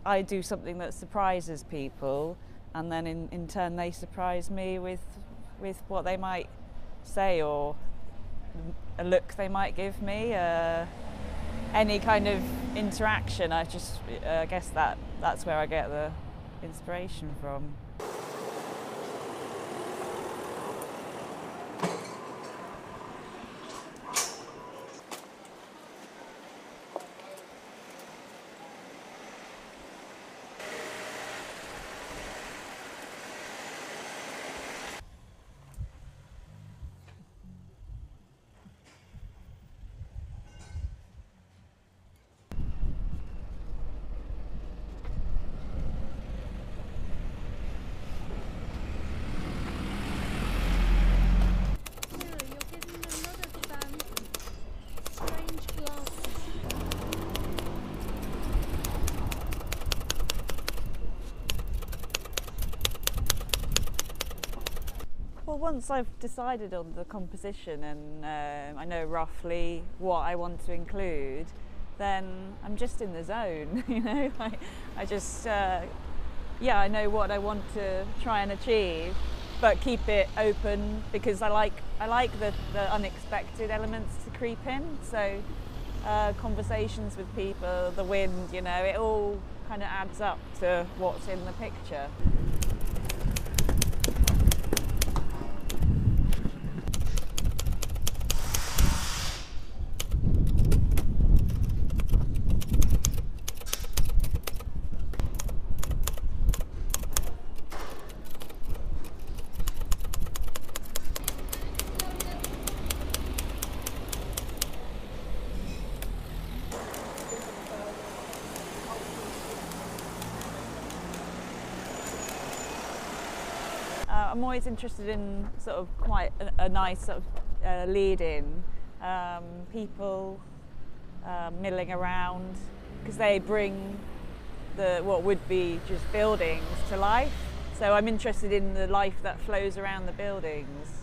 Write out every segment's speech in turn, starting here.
I do something that surprises people, and then in turn they surprise me with what they might say or a look they might give me. Any kind of interaction, I guess that's where I get the inspiration from. Well, once I've decided on the composition and I know roughly what I want to include, then I'm just in the zone, you know. I just, yeah, I know what I want to try and achieve, but keep it open because I like the unexpected elements to creep in. So conversations with people, the wind, you know, it all kind of adds up to what's in the picture. I'm always interested in sort of quite a nice sort of lead-in, people milling around, because they bring what would be just buildings to life. So I'm interested in the life that flows around the buildings.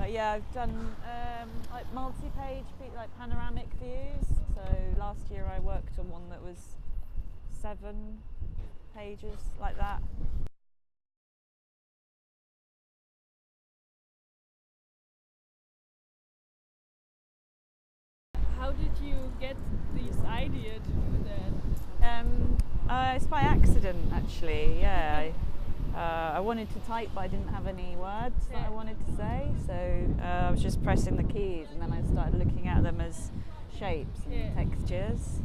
Yeah, I've done like multi-page, like panoramic views. So last year I worked on one that was 7 pages, like that. How did you get this idea to do that? It's by accident, actually. Yeah. I wanted to type, but I didn't have any words that I wanted to say, so I was just pressing the keys, and then I started looking at them as shapes and textures.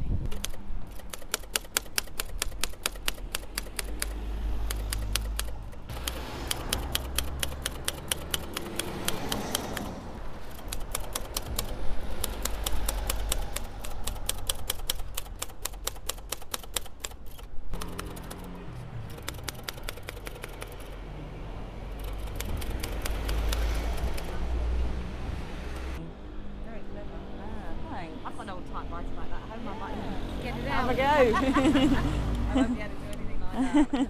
I've got an old typewriter like that at home. I might get it out. Have a go. I won't be able to do anything like that.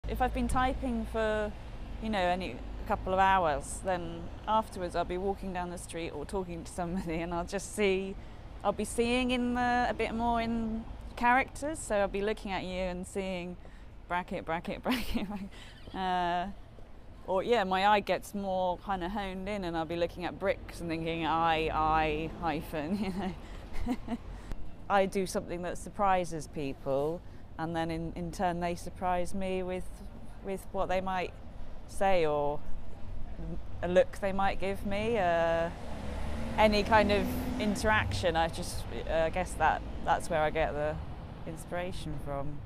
If I've been typing for, you know, a couple of hours, then afterwards I'll be walking down the street or talking to somebody, and I'll be seeing a bit more in characters. So I'll be looking at you and seeing bracket, bracket, bracket. or yeah, my eye gets more kind of honed in, and I'll be looking at bricks and thinking I hyphen, you know. I do something that surprises people, and then in turn they surprise me with what they might say or a look they might give me. Any kind of interaction, I guess that's where I get the inspiration from.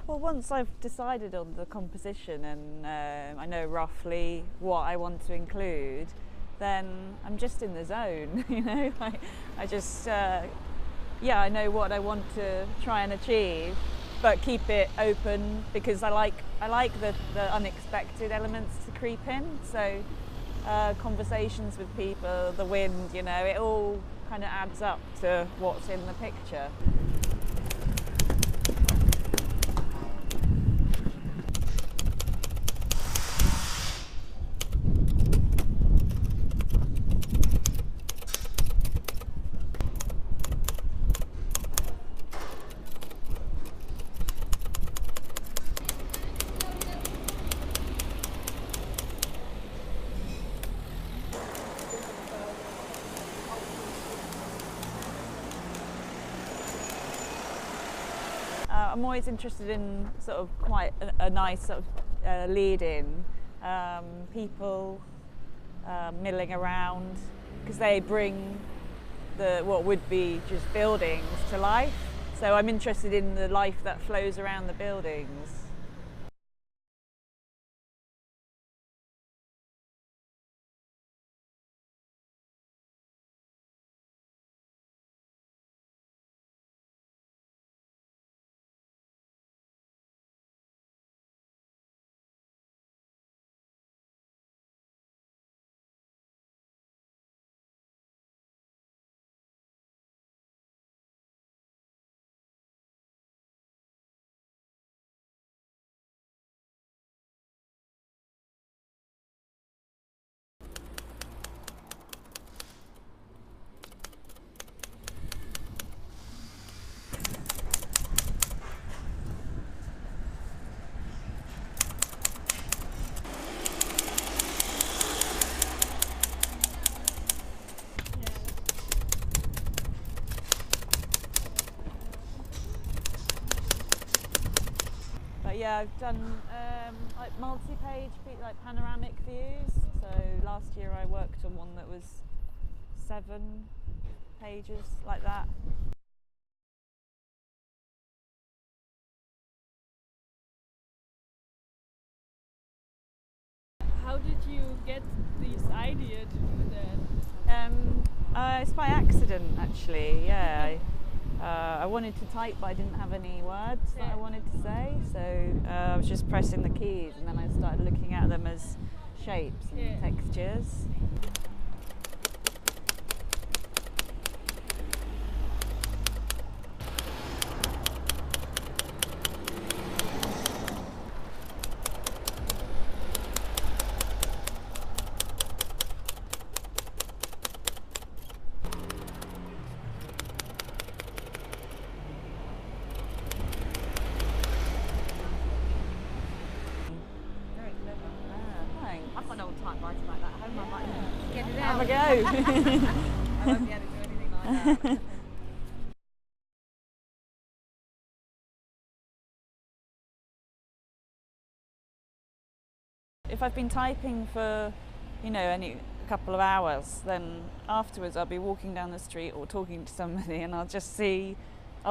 Well, once I've decided on the composition and I know roughly what I want to include, then I'm just in the zone, you know. I just, yeah, I know what I want to try and achieve, but keep it open because I like the unexpected elements to creep in. So conversations with people, the wind, you know, it all kind of adds up to what's in the picture. I'm always interested in sort of quite a nice sort of lead-in, people milling around, because they bring what would be just buildings to life. So I'm interested in the life that flows around the buildings. Yeah, I've done like multi-page, like panoramic views. So last year I worked on one that was 7 pages, like that. How did you get this idea to do that? It's by accident, actually. Yeah. I wanted to type, but I didn't have any words that I wanted to say, so I was just pressing the keys, and then I started looking at them as shapes and textures. I've got an old typewriter like that at home. I might get it out. Have a go. I won't be able to do anything like that. If I've been typing for, you know, a couple of hours, then afterwards I'll be walking down the street or talking to somebody, and I'll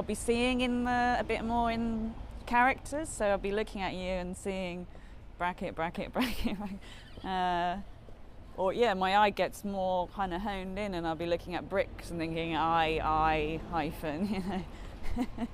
be seeing a bit more in characters. So I'll be looking at you and seeing bracket, or yeah, my eye gets more kind of honed in, and I'll be looking at bricks and thinking I hyphen, you know.